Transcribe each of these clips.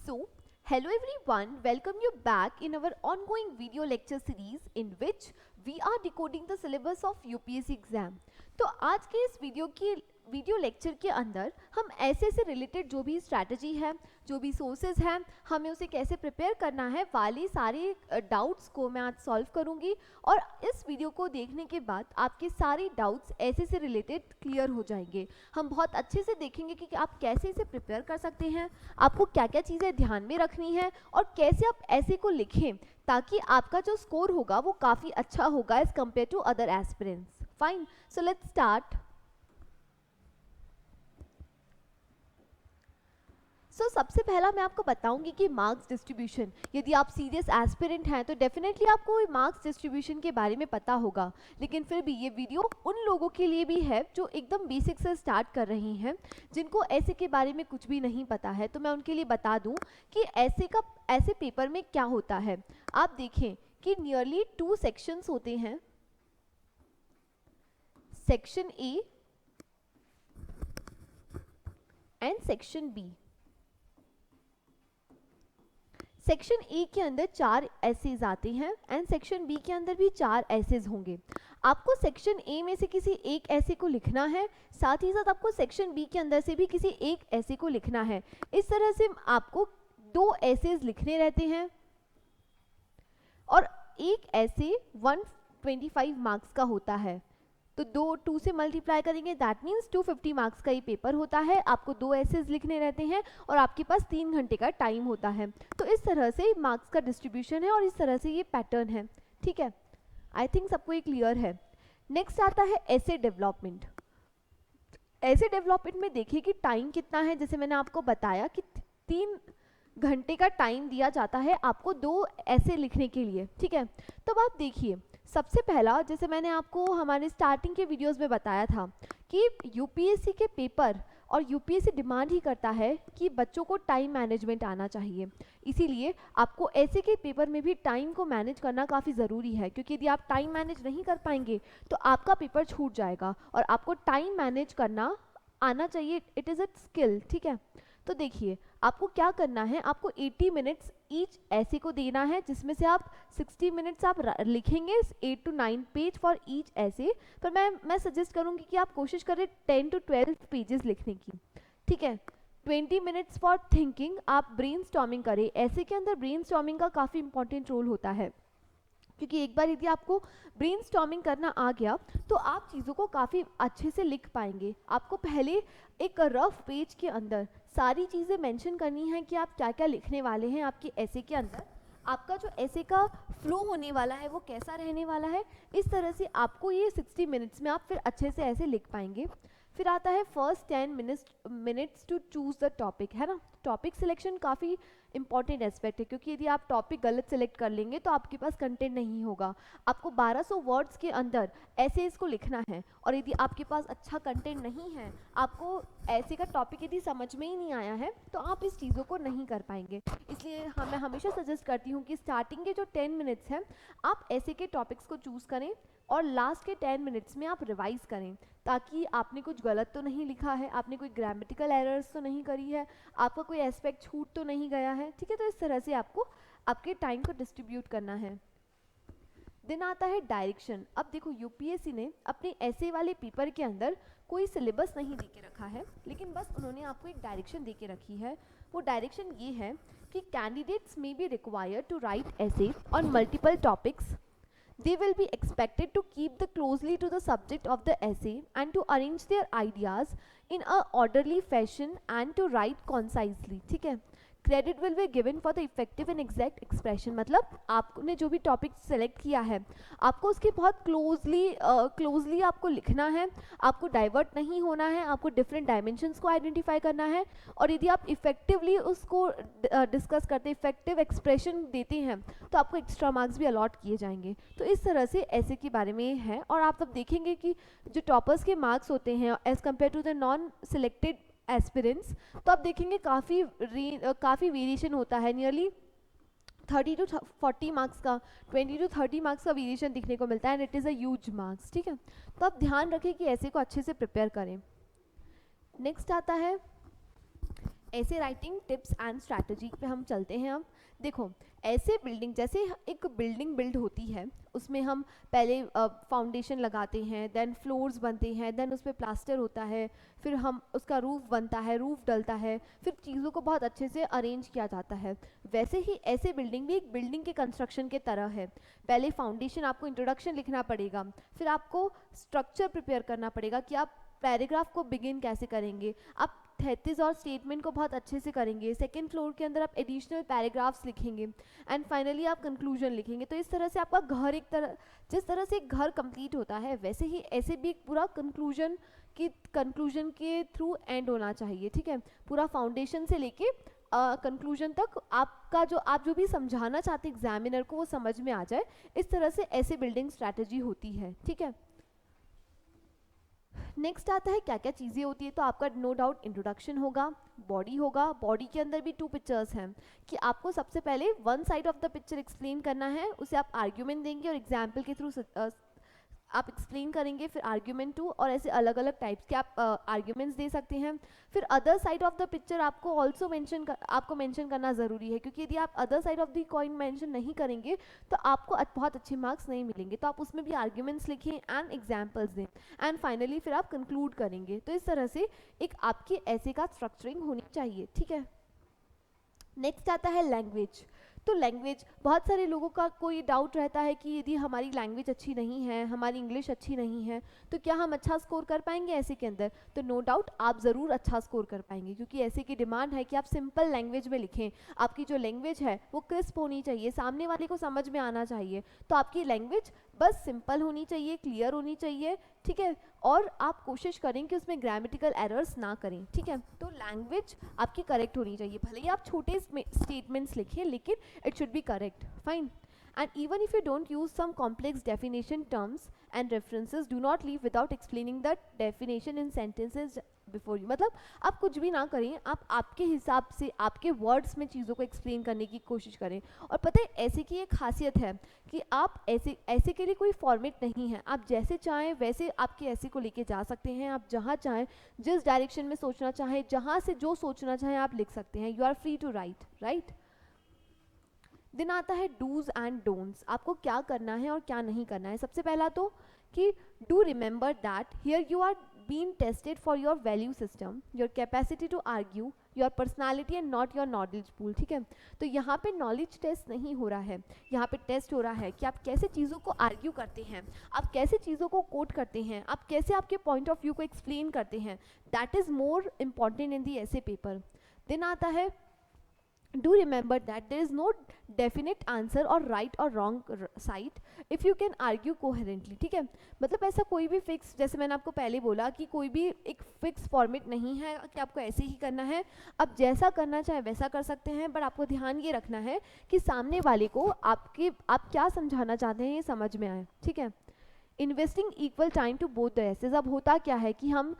So, hello everyone, welcome you back in our ongoing video lecture series in which we are decoding the syllabus of UPSC exam. तो आज के इस video lecture के अंदर हम ऐसे रिलेटेड जो भी स्ट्रैटेजी है, जो भी सोर्सेज हैं, हमें उसे कैसे प्रिपेयर करना है वाली सारे डाउट्स को मैं आज सॉल्व करूंगी। और इस वीडियो को देखने के बाद आपके सारे डाउट्स ऐसे से रिलेटेड क्लियर हो जाएंगे। हम बहुत अच्छे से देखेंगे कि आप कैसे इसे प्रिपेयर कर सकते हैं, आपको क्या क्या चीज़ें ध्यान में रखनी है और कैसे आप ऐसे को लिखें ताकि आपका जो स्कोर होगा वो काफ़ी अच्छा होगा as compare to other aspirants. Fine, so let's start. सबसे पहला मैं आपको बताऊंगी कि मार्क्स डिस्ट्रीब्यूशन, यदि आप सीरियस एस्पिरेंट हैं तो डेफिनेटली आपको मार्क्स डिस्ट्रीब्यूशन के बारे में पता होगा, लेकिन फिर भी ये वीडियो उन लोगों के लिए भी है जो एकदम बेसिक से स्टार्ट कर रही हैं, जिनको ऐसे के बारे में कुछ भी नहीं पता है। तो मैं उनके लिए बता दूं कि ऐसे पेपर में क्या होता है। आप देखें कि नियरली 2 सेक्शंस होते हैं, section A and section B. Section A के अंदर 4 एसेज आते हैं एंड सेक्शन बी के अंदर भी 4 एसेज होंगे। आपको सेक्शन ए में से किसी एक ऐसे को लिखना है, साथ ही साथ आपको सेक्शन बी के अंदर से भी किसी एक ऐसे को लिखना है। इस तरह से आपको 2 एसेज लिखने रहते हैं और एक ऐसे 125 मार्क्स का होता है। तो 2 से मल्टीप्लाई करेंगे, दैट मीन्स 250 मार्क्स का ये पेपर होता है। आपको 2 एसेज लिखने रहते हैं और आपके पास 3 घंटे का टाइम होता है। तो इस तरह से मार्क्स का डिस्ट्रीब्यूशन है और इस तरह से ये पैटर्न है। ठीक है, आई थिंक सबको ये क्लियर है। नेक्स्ट आता है एसे डेवलपमेंट। एसे डेवलपमेंट में देखिए कि टाइम कितना है। जैसे मैंने आपको बताया कि 3 घंटे का टाइम दिया जाता है आपको 2 ऐसे लिखने के लिए। ठीक है, तो आप देखिए सबसे पहला, जैसे मैंने आपको हमारे स्टार्टिंग के वीडियोस में बताया था कि यूपीएससी के पेपर और यूपीएससी डिमांड ही करता है कि बच्चों को टाइम मैनेजमेंट आना चाहिए। इसीलिए आपको ऐसे के पेपर में भी टाइम को मैनेज करना काफ़ी ज़रूरी है, क्योंकि यदि आप टाइम मैनेज नहीं कर पाएंगे तो आपका पेपर छूट जाएगा। और आपको टाइम मैनेज करना आना चाहिए, इट इज़ अ स्किल। ठीक है, तो देखिए आपको क्या करना है, आपको 80 मिनट्स ईच ऐसे को देना है, जिसमें से आप 60 मिनट्स आप लिखेंगे 8 to 9 पेज फॉर ईच ऐसे। पर मैं सजेस्ट करूंगी कि आप कोशिश करें 10 to 12 पेजेस लिखने की। ठीक है, 20 मिनट्स फॉर थिंकिंग, आप ब्रेनस्टॉर्मिंग करें। ऐसे के अंदर ब्रेनस्टॉर्मिंग का काफ़ी इंपॉर्टेंट रोल होता है, क्योंकि एक बार यदि आपको ब्रेनस्टॉर्मिंग करना आ गया तो आप चीज़ों को काफ़ी अच्छे से लिख पाएंगे। आपको पहले एक रफ पेज के अंदर सारी चीज़ें मेंशन करनी है कि आप क्या क्या लिखने वाले हैं आपके ऐसे के अंदर। आपका जो ऐसे का फ्लो होने वाला है वो कैसा रहने वाला है, इस तरह से आपको ये 60 मिनट्स में आप फिर अच्छे से ऐसे लिख पाएंगे। फिर आता है first 10 minutes to choose the topic, है ना। टॉपिक सिलेक्शन काफ़ी इंपॉर्टेंट एस्पेक्ट है, क्योंकि यदि आप टॉपिक गलत सेलेक्ट कर लेंगे तो आपके पास कंटेंट नहीं होगा। आपको 1200 वर्ड्स के अंदर ऐसे इसको लिखना है, और यदि आपके पास अच्छा कंटेंट नहीं है, आपको ऐसे का टॉपिक यदि समझ में ही नहीं आया है, तो आप इस चीज़ों को नहीं कर पाएंगे। इसलिए मैं हमेशा सजेस्ट करती हूँ कि स्टार्टिंग के जो 10 मिनट्स हैं आप ऐसे के टॉपिक्स को चूज़ करें और लास्ट के 10 मिनट्स में आप रिवाइज़ करें, ताकि आपने कुछ गलत तो नहीं लिखा है, आपने कोई ग्रामेटिकल एरर्स तो नहीं करी है, आपका कोई एस्पेक्ट छूट तो नहीं गया है। ठीक है, तो इस तरह से आपको आपके टाइम को डिस्ट्रीब्यूट करना है। दिन आता है डायरेक्शन। अब देखो यूपीएससी ने अपने ऐसे वाले पेपर के अंदर कोई सिलेबस नहीं दे के रखा है, लेकिन बस उन्होंने आपको एक डायरेक्शन दे के रखी है। वो डायरेक्शन ये है कि candidates may be required to write essays on multiple topics. They will be expected to keep closely to the subject of the essay and to arrange their ideas in a orderly fashion and to write concisely. ठीक है, credit will be given for the effective and exact expression. मतलब आपने जो भी topic select किया है आपको उसके बहुत क्लोजली आपको लिखना है, आपको डाइवर्ट नहीं होना है, आपको डिफरेंट डायमेंशंस को आइडेंटिफाई करना है, और यदि आप इफेक्टिवली उसको डिस्कस करते इफेक्टिव एक्सप्रेशन देते हैं तो आपको एक्स्ट्रा मार्क्स भी अलॉट किए जाएंगे। तो इस तरह से ऐसे के बारे में है। और आप तब देखेंगे कि जो टॉपर्स के मार्क्स होते हैं as compare to the non selected aspirants, तो आप देखेंगे काफ़ी वेरिएशन होता है। नियरली 30 to 40 मार्क्स का, 20 to 30 मार्क्स का वेरिएशन दिखने को मिलता है, and it is a huge marks. ठीक है, तो आप ध्यान रखें कि ऐसे को अच्छे से प्रिपेयर करें। नेक्स्ट आता है ऐसे राइटिंग टिप्स एंड स्ट्रैटेजी पे हम चलते हैं। अब देखो, ऐसे बिल्डिंग, जैसे एक बिल्डिंग बिल्ड होती है, उसमें हम पहले फाउंडेशन लगाते हैं, देन फ्लोर्स बनते हैं, देन उस पर प्लास्टर होता है, फिर हम उसका रूफ बनता है, रूफ डलता है, फिर चीज़ों को बहुत अच्छे से अरेंज किया जाता है। वैसे ही ऐसे बिल्डिंग भी एक बिल्डिंग के कंस्ट्रक्शन के तरह है। पहले फाउंडेशन, आपको इंट्रोडक्शन लिखना पड़ेगा, फिर आपको स्ट्रक्चर प्रिपेयर करना पड़ेगा कि आप पैराग्राफ को बिगिन कैसे करेंगे, आप थेसिस और स्टेटमेंट को बहुत अच्छे से करेंगे, सेकंड फ्लोर के अंदर आप एडिशनल पैराग्राफ्स लिखेंगे, एंड फाइनली आप कंक्लूजन लिखेंगे। तो इस तरह से आपका घर, एक तरह जिस तरह से एक घर कंप्लीट होता है, वैसे ही ऐसे भी एक पूरा कंक्लूजन के थ्रू एंड होना चाहिए। ठीक है, पूरा फाउंडेशन से लेके कंक्लूजन तक आपका आप जो भी समझाना चाहते एग्जामिनर को, वो समझ में आ जाए। इस तरह से ऐसे बिल्डिंग स्ट्रैटेजी होती है। ठीक है, नेक्स्ट आता है क्या क्या चीज़ें होती है। तो आपका नो डाउट इंट्रोडक्शन होगा, बॉडी होगा, बॉडी के अंदर भी 2 पिक्चर्स हैं कि आपको सबसे पहले one side of the picture explain करना है, उसे आप आर्ग्यूमेंट देंगे और एग्जाम्पल के थ्रू आप एक्सप्लेन करेंगे, फिर आर्ग्यूमेंट 2, और ऐसे अलग अलग टाइप्स के आप आर्ग्यूमेंट्स दे सकते हैं। फिर other side of the picture आपको ऑल्सो आपको मेंशन करना ज़रूरी है, क्योंकि यदि आप other side of the coin mention नहीं करेंगे तो आपको बहुत अच्छे मार्क्स नहीं मिलेंगे। तो आप उसमें भी आर्ग्यूमेंट्स लिखें एंड एग्जाम्पल्स दें, एंड फाइनली फिर आप कंक्लूड करेंगे। तो इस तरह से एक आपके ऐसे का स्ट्रक्चरिंग होनी चाहिए। ठीक है, नेक्स्ट आता है लैंग्वेज। तो लैंग्वेज, बहुत सारे लोगों का कोई डाउट रहता है कि यदि हमारी लैंग्वेज अच्छी नहीं है, हमारी इंग्लिश अच्छी नहीं है, तो क्या हम अच्छा स्कोर कर पाएंगे ऐसे के अंदर। तो नो डाउट आप ज़रूर अच्छा स्कोर कर पाएंगे, क्योंकि ऐसे की डिमांड है कि आप सिंपल लैंग्वेज में लिखें। आपकी जो लैंग्वेज है वो क्रिस्प होनी चाहिए, सामने वाले को समझ में आना चाहिए। तो आपकी लैंग्वेज बस सिंपल होनी चाहिए, क्लियर होनी चाहिए। ठीक है, और आप कोशिश करें कि उसमें ग्रामेटिकल एरर्स ना करें। ठीक है, तो लैंग्वेज आपकी करेक्ट होनी चाहिए, भले ही आप छोटे स्टेटमेंट्स लिखें, लेकिन it should be correct. Fine. And even if you don't use some complex definition terms and references, do not leave without explaining that definition in sentences before you. मतलब आप कुछ भी ना करें, आप आपके हिसाब से आपके वर्ड्स में चीज़ों को एक्सप्लेन करने की कोशिश करें। और पता है ऐसे की एक खासियत है कि आप ऐसे के लिए कोई फॉर्मेट नहीं है, आप जैसे चाहें वैसे आपके ऐसे को लेके जा सकते हैं। आप जहाँ चाहें, जिस डायरेक्शन में सोचना चाहें, जहाँ से जो सोचना चाहें आप लिख सकते हैं। You are free to write. दिन आता है डूज एंड डोंट्स, आपको क्या करना है और क्या नहीं करना है। सबसे पहला तो कि do remember that here you are being tested for your value system, your capacity to argue, your personality and not your knowledge pool. ठीक है, तो यहाँ पे नॉलेज टेस्ट नहीं हो रहा है, यहाँ पे टेस्ट हो रहा है कि आप कैसे चीज़ों को आर्ग्यू करते हैं, आप कैसे चीज़ों को कोट करते हैं, आप कैसे आपके पॉइंट ऑफ व्यू को एक्सप्लेन करते हैं। That is more important in the essay paper. दिन आता है do remember that there is no definite answer or right or wrong side if you can argue coherently। ठीक है, मतलब ऐसा कोई भी फिक्स, जैसे मैंने आपको पहले बोला कि कोई भी एक फिक्स फॉर्मेट नहीं है कि आपको ऐसे ही करना है, आप जैसा करना चाहे वैसा कर सकते हैं। बट आपको ध्यान ये रखना है कि सामने वाले को आप क्या समझाना चाहते हैं ये समझ में आए। ठीक है, investing equal time to both the essays. अब होता क्या है कि हम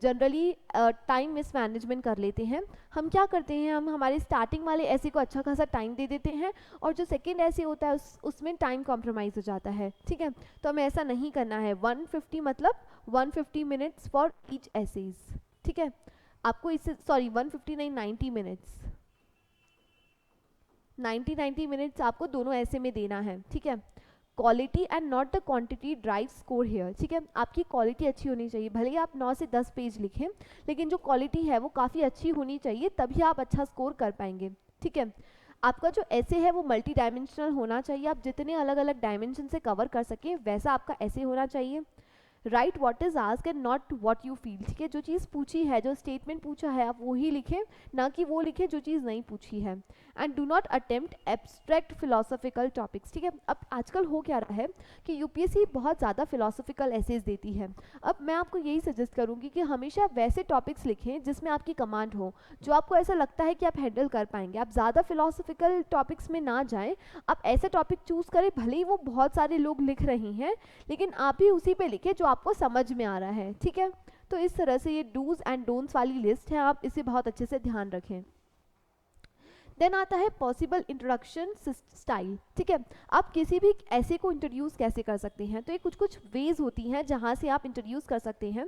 जनरली टाइम मिसमैनेजमेंट कर लेते हैं। हम क्या करते हैं, हम हमारे स्टार्टिंग वाले ऐसे को अच्छा खासा टाइम दे देते हैं, और जो सेकेंड ऐसे होता है उसमें टाइम कॉम्प्रोमाइज़ हो जाता है। ठीक है, तो हमें ऐसा नहीं करना है। 150 मतलब 150 मिनट्स फॉर ईच एसेज। ठीक है, आपको इससे 150 नहीं 90 मिनट्स 90 मिनट्स आपको दोनों ऐसे में देना है। ठीक है, quality and not the quantity drive score here. ठीक है, आपकी क्वालिटी अच्छी होनी चाहिए, भले ही आप 9 से 10 पेज लिखें, लेकिन जो क्वालिटी है वो काफ़ी अच्छी होनी चाहिए, तभी आप अच्छा स्कोर कर पाएंगे। ठीक है, आपका जो ऐसे है वो मल्टी डायमेंशनल होना चाहिए, आप जितने अलग अलग डायमेंशन से कवर कर सकें वैसा आपका ऐसे होना चाहिए। Right what is ask and not what you feel. ठीक है, जो चीज़ पूछी है, जो स्टेटमेंट पूछा है, आप वही लिखें, ना कि वो लिखें जो चीज़ नहीं पूछी है। And do not attempt abstract philosophical topics. ठीक है, अब आजकल हो क्या रहा है कि यूपीएससी बहुत ज़्यादा फिलोसॉफिकल एसेज देती है। अब मैं आपको यही सजेस्ट करूँगी कि हमेशा वैसे टॉपिक्स लिखें जिसमें आपकी कमांड हो, जो आपको ऐसा लगता है कि आप हैंडल कर पाएंगे। आप ज़्यादा फिलोसॉफिकल टॉपिक्स में ना जाएँ, आप ऐसे टॉपिक चूज़ करें, भले ही वो बहुत सारे लोग लिख रहे हैं, लेकिन आप ही उसी पे लिखें जो आपको समझ में आ रहा है। ठीक है, तो इस तरह से ये डूज एंड डोंट्स वाली लिस्ट है, आप इसे बहुत अच्छे से ध्यान रखें। देन आता है पॉसिबल इंट्रोडक्शन स्टाइल। ठीक है, आप किसी भी ऐसे को इंट्रोड्यूस कैसे कर सकते हैं, तो ये कुछ कुछ वेज होती हैं जहाँ से आप इंट्रोड्यूस कर सकते हैं।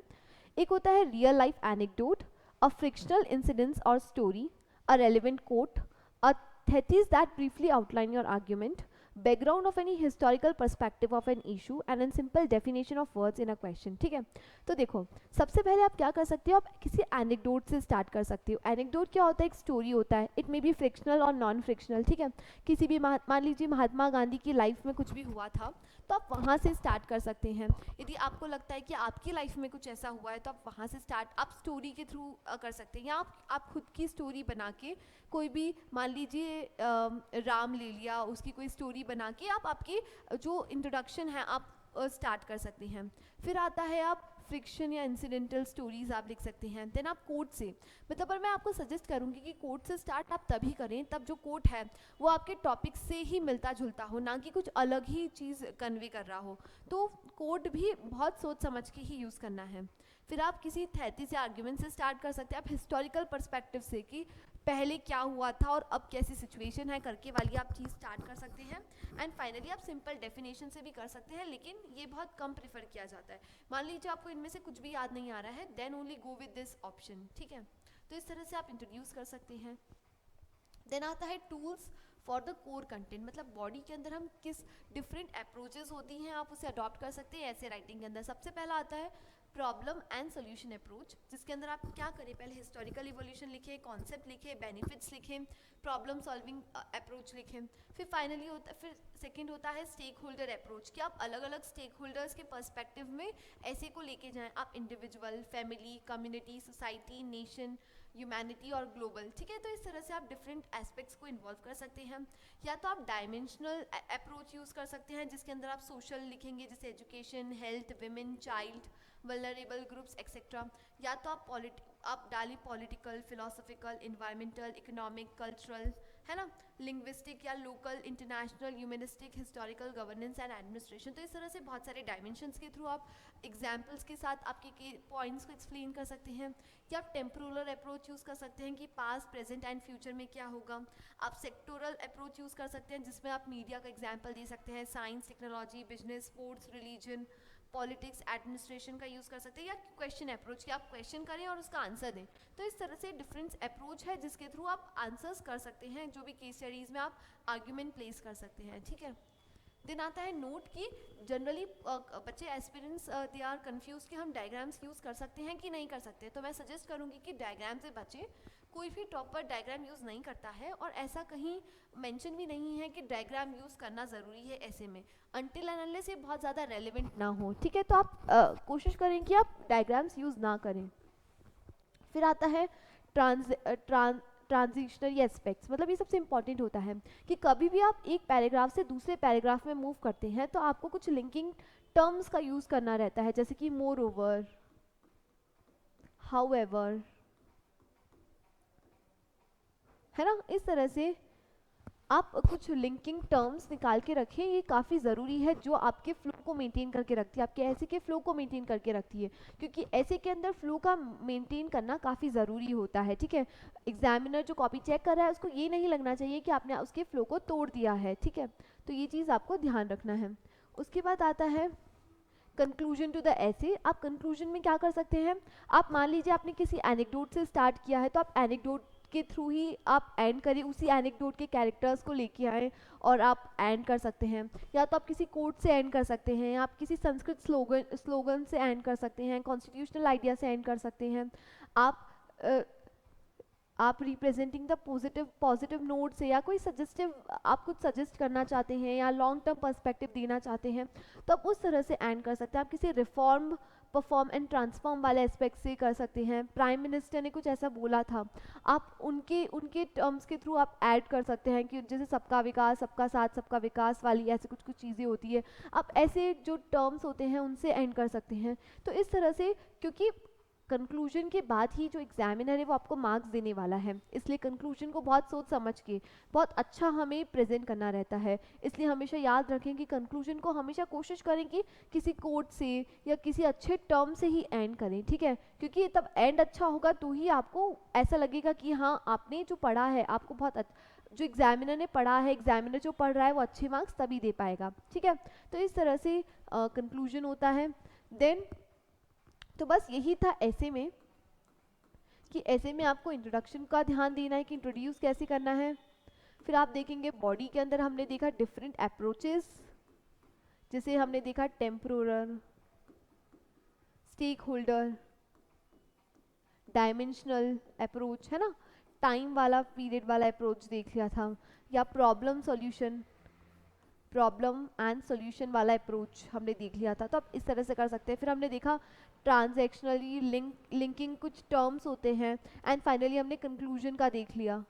एक होता है real life anecdote, a frictional incidents or story, a relevant quote, a thesis that briefly outline your argument, background of any historical perspective of an issue and a simple definition of words in a question. ठीक है, तो देखो सबसे पहले आप क्या कर सकते हो, आप किसी एनेक्डोट से स्टार्ट कर सकते हो. एनेक्डोट क्या होता है, एक स्टोरी होता है. इट मे बी फ्रिक्शनल और नॉन फ्रिक्शनल. ठीक है, किसी भी मान लीजिए महात्मा गांधी की लाइफ में कुछ भी हुआ था तो आप वहाँ से स्टार्ट कर सकते हैं. यदि आपको लगता है कि आपकी लाइफ में कुछ ऐसा हुआ है तो आप वहाँ से स्टार्ट आप स्टोरी के थ्रू कर सकते हैं. या आप खुद की स्टोरी बना के कोई भी मान लीजिए राम ले लिया, उसकी कोई स्टोरी बना के आप आपकी जो इंट्रोडक्शन है आप स्टार्ट कर सकते हैं. फिर आता है आप फ्रिक्शन या इंसिडेंटल स्टोरीज आप लिख सकते हैं. देन आप कोट से, मतलब पर मैं आपको सजेस्ट करूंगी कि कोट से स्टार्ट आप तभी करें तब जो कोट है वो आपके टॉपिक से ही मिलता जुलता हो, ना कि कुछ अलग ही चीज़ कन्वे कर रहा हो. तो कोट भी बहुत सोच समझ के ही यूज़ करना है. फिर आप किसी थेसिस या आर्ग्यूमेंट से स्टार्ट कर सकते हैं. आप हिस्टोरिकल पर्सपेक्टिव से कि पहले क्या हुआ था और अब कैसी सिचुएशन है करके वाली आप चीज़ स्टार्ट कर सकते हैं. एंड फाइनली आप सिंपल डेफिनेशन से भी कर सकते हैं, लेकिन ये बहुत कम प्रेफर किया जाता है. मान लीजिए आपको इनमें से कुछ भी याद नहीं आ रहा है, then only go with this option. ठीक है, तो इस तरह से आप इंट्रोड्यूस कर सकते हैं. देन आता है tools for the core content, मतलब बॉडी के अंदर हम किस डिफरेंट अप्रोचेस होती हैं आप उसे अडॉप्ट कर सकते हैं ऐसे राइटिंग के अंदर. सबसे पहला आता है प्रॉब्लम एंड सोल्यूशन अप्रोच, जिसके अंदर आप क्या करें, पहले हिस्टोरिकल इवोल्यूशन लिखें, कॉन्सेप्ट लिखें, बेनिफिट्स लिखें, प्रॉब्लम सॉल्विंग अप्रोच लिखें. फिर फाइनली होता फिर सेकंड होता है स्टेक होल्डर अप्रोच, कि आप अलग अलग स्टेक होल्डर्स के पर्सपेक्टिव में ऐसे को लेके जाएं. आप individual, family, community, society, nation, humanity और ग्लोबल. ठीक है, तो इस तरह से आप डिफरेंट एस्पेक्ट्स को इन्वॉल्व कर सकते हैं. या तो आप डायमेंशनल अप्रोच यूज़ कर सकते हैं, जिसके अंदर आप सोशल लिखेंगे, जैसे education, health, women, child, vulnerable groups etcetera. या तो आप डाली political, philosophical, environmental, economic, cultural, है ना, लिंग्विस्टिक या local, international, humanistic, historical, governance and administration. तो इस तरह से बहुत सारे डायमेंशंस के थ्रू आप एग्जाम्पल्स के साथ आपके पॉइंट्स को एक्सप्लेन कर सकते हैं. या आप टेम्पोरल अप्रोच यूज़ कर सकते हैं कि पास्ट, प्रेजेंट एंड फ्यूचर में क्या होगा. आप सेक्टोरल अप्रोच यूज़ कर सकते हैं, जिसमें आप मीडिया का एग्जाम्पल दे सकते हैं, science, technology, business, sports, religion, politics, administration का यूज़ कर सकते हैं. या क्वेश्चन अप्रोच, कि आप क्वेश्चन करें और उसका आंसर दें. तो इस तरह से डिफरेंट अप्रोच है जिसके थ्रू आप आंसर्स कर सकते हैं, जो भी केस स्टडीज़ में आप आर्ग्यूमेंट प्लेस कर सकते हैं. ठीक है, दिन आता है नोट की जनरली बच्चे एस्पिरेंट्स दे आर कंफ्यूज कि हम डायग्राम्स यूज़ कर सकते हैं कि नहीं कर सकते. तो मैं सजेस्ट करूँगी कि डायग्राम से बचें. कोई भी टॉपर डायग्राम यूज़ नहीं करता है, और ऐसा कहीं मेंशन भी नहीं है कि डायग्राम यूज़ करना ज़रूरी है ऐसे में, अनटिल एंड अनलेस ये बहुत ज़्यादा रेलिवेंट ना हो. ठीक है, तो आप कोशिश करें कि आप डायग्राम्स यूज़ ना करें. फिर आता है ट्रांजिशनरी एस्पेक्ट्स, मतलब ये सबसे इंपॉर्टेंट होता है कि कभी भी आप एक पैराग्राफ से दूसरे पैराग्राफ में मूव करते हैं तो आपको कुछ लिंकिंग टर्म्स का यूज़ करना रहता है, जैसे कि मोर ओवर, हाउएवर, है ना. इस तरह से आप कुछ लिंकिंग टर्म्स निकाल के रखें, ये काफ़ी ज़रूरी है, जो आपके फ्लो को मेंटेन करके रखती है, आपके ऐसे के फ्लो को मेंटेन करके रखती है, क्योंकि ऐसे के अंदर फ्लो का मेंटेन करना काफ़ी ज़रूरी होता है. ठीक है, एग्जामिनर जो कॉपी चेक कर रहा है उसको ये नहीं लगना चाहिए कि आपने उसके फ्लो को तोड़ दिया है. ठीक है, तो ये चीज़ आपको ध्यान रखना है. उसके बाद आता है कंक्लूजन टू द ऐसे. आप कंक्लूजन में क्या कर सकते हैं, आप मान लीजिए आपने किसी एनेक्डोट से स्टार्ट किया है, तो आप एनेक्डोट के थ्रू ही आप एंड करें, उसी एनेक्डोट के कैरेक्टर्स को लेके आए और आप एंड कर सकते हैं. या तो आप किसी कोट से एंड कर सकते हैं, आप किसी संस्कृत स्लोगन से एंड कर सकते हैं, कॉन्स्टिट्यूशनल आइडिया से एंड कर सकते हैं. आप रिप्रेजेंटिंग द पॉजिटिव नोट से, या कोई सजेस्टिव आप कुछ सजेस्ट करना चाहते हैं या लॉन्ग टर्म पर्सपेक्टिव देना चाहते हैं, तो आप उस तरह से एंड कर सकते हैं. आप किसी रिफॉर्म, परफॉर्म एंड ट्रांसफॉर्म वाले एस्पेक्ट से कर सकते हैं. प्राइम मिनिस्टर ने कुछ ऐसा बोला था, आप उनके टर्म्स के थ्रू आप ऐड कर सकते हैं, कि जैसे सबका विकास, सबका साथ, सबका विकास वाली ऐसे कुछ कुछ चीज़ें होती है, आप ऐसे जो टर्म्स होते हैं उनसे एंड कर सकते हैं. तो इस तरह से, क्योंकि कंक्लूजन के बाद ही जो एग्जामिनर है वो आपको मार्क्स देने वाला है, इसलिए कंक्लूजन को बहुत सोच समझ के बहुत अच्छा हमें प्रेजेंट करना रहता है. इसलिए हमेशा याद रखें कि कंक्लूजन को हमेशा कोशिश करें कि किसी कोट से या किसी अच्छे टर्म से ही एंड करें. ठीक है, क्योंकि तब एंड अच्छा होगा तो ही आपको ऐसा लगेगा कि हाँ आपने जो पढ़ा है आपको बहुत जो एग्जामिनर ने पढ़ा है, एग्जामिनर जो पढ़ रहा है वो अच्छे मार्क्स तभी दे पाएगा. ठीक है, तो इस तरह से कंक्लूजन होता है. देन तो बस यही था ऐसे में कि ऐसे में आपको इंट्रोडक्शन का ध्यान देना है कि इंट्रोड्यूस कैसे करना है। फिर आप देखेंगे बॉडी के अंदर हमने देखा डिफरेंट अप्रोचेस, जैसे हमने देखा temporal, stakeholder, dimensional approach, है ना, टाइम वाला पीरियड वाला अप्रोच देख लिया था, या प्रॉब्लम एंड सॉल्यूशन वाला अप्रोच हमने देख लिया था। तो आप इस तरह से कर सकते हैं। फिर हमने देखा ट्रांजैक्शनली लिंकिंग कुछ टर्म्स होते हैं, एंड फाइनली हमने कंक्लूजन का देख लिया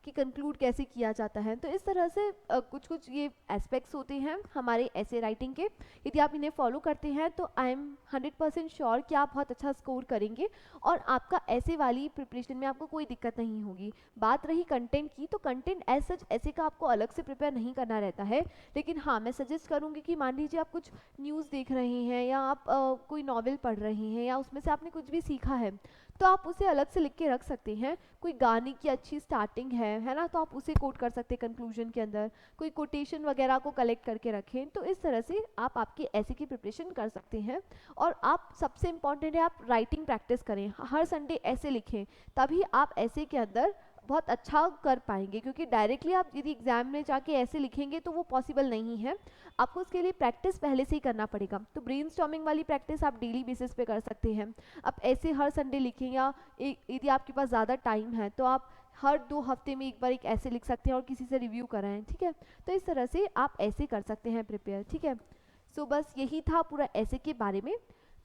कि कंक्लूड कैसे किया जाता है। तो इस तरह से कुछ कुछ ये एस्पेक्ट्स होते हैं हमारे ऐसे राइटिंग के। यदि आप इन्हें फॉलो करते हैं तो आई एम 100% श्योर कि आप बहुत अच्छा स्कोर करेंगे और आपका ऐसे वाली प्रिपरेशन में आपको कोई दिक्कत नहीं होगी। बात रही कंटेंट की, तो कंटेंट एज सच ऐसे का आपको अलग से प्रिपेयर नहीं करना रहता है, लेकिन हाँ मैं सजेस्ट करूँगी कि मान लीजिए आप कुछ न्यूज़ देख रहे हैं या आप कोई नॉवेल पढ़ रहे हैं या उसमें से आपने कुछ भी सीखा है, तो आप उसे अलग से लिख के रख सकते हैं। कोई गाने की अच्छी स्टार्टिंग है ना, तो आप उसे कोट कर सकते हैं कंक्लूजन के अंदर, कोई कोटेशन वगैरह को कलेक्ट करके रखें। तो इस तरह से आप आपकी ऐसे की प्रिपरेशन कर सकते हैं। और आप सबसे इम्पॉर्टेंट है आप राइटिंग प्रैक्टिस करें, हर संडे ऐसे लिखें, तभी आप ऐसे के अंदर बहुत अच्छा कर पाएंगे। क्योंकि डायरेक्टली आप यदि एग्जाम में जाके ऐसे लिखेंगे तो वो पॉसिबल नहीं है, आपको उसके लिए प्रैक्टिस पहले से ही करना पड़ेगा। तो ब्रेनस्टॉर्मिंग वाली प्रैक्टिस आप डेली बेसिस पे कर सकते हैं। आप ऐसे हर संडे लिखें, या यदि आपके पास ज़्यादा टाइम है तो आप हर 2 हफ्ते में एक बार एक ऐसे लिख सकते हैं और किसी से रिव्यू कराएं, ठीक है। तो इस तरह से आप ऐसे कर सकते हैं प्रिपेयर, ठीक है। सो बस यही था पूरा ऐसे के बारे में।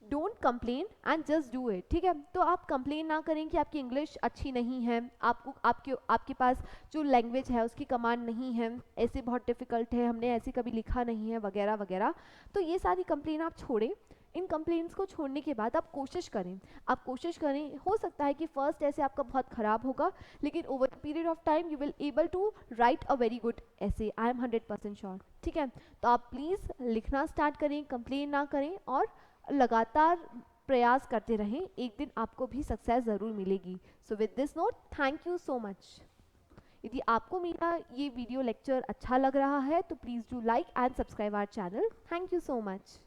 Don't complain and just do it, ठीक है। तो आप कंप्लेन ना करें कि आपकी इंग्लिश अच्छी नहीं है, आपके पास जो लैंग्वेज है उसकी कमांड नहीं है, ऐसे बहुत डिफ़िकल्ट है, हमने ऐसे कभी लिखा नहीं है वगैरह वगैरह। तो ये सारी कंप्लेन आप छोड़ें। इन कंप्लेंट्स को छोड़ने के बाद आप कोशिश करें। हो सकता है कि फर्स्ट ऐसे आपका बहुत ख़राब होगा, लेकिन over the period of time you will able to write a very good ऐसे, आई एम 100% श्योर, ठीक है। तो आप प्लीज़ लिखना स्टार्ट करें, कंप्लेन ना करें और लगातार प्रयास करते रहें, एक दिन आपको भी सक्सेस ज़रूर मिलेगी। So with this note, thank you so much. यदि आपको मेरा ये वीडियो लेक्चर अच्छा लग रहा है तो please do like and subscribe our channel. Thank you so much.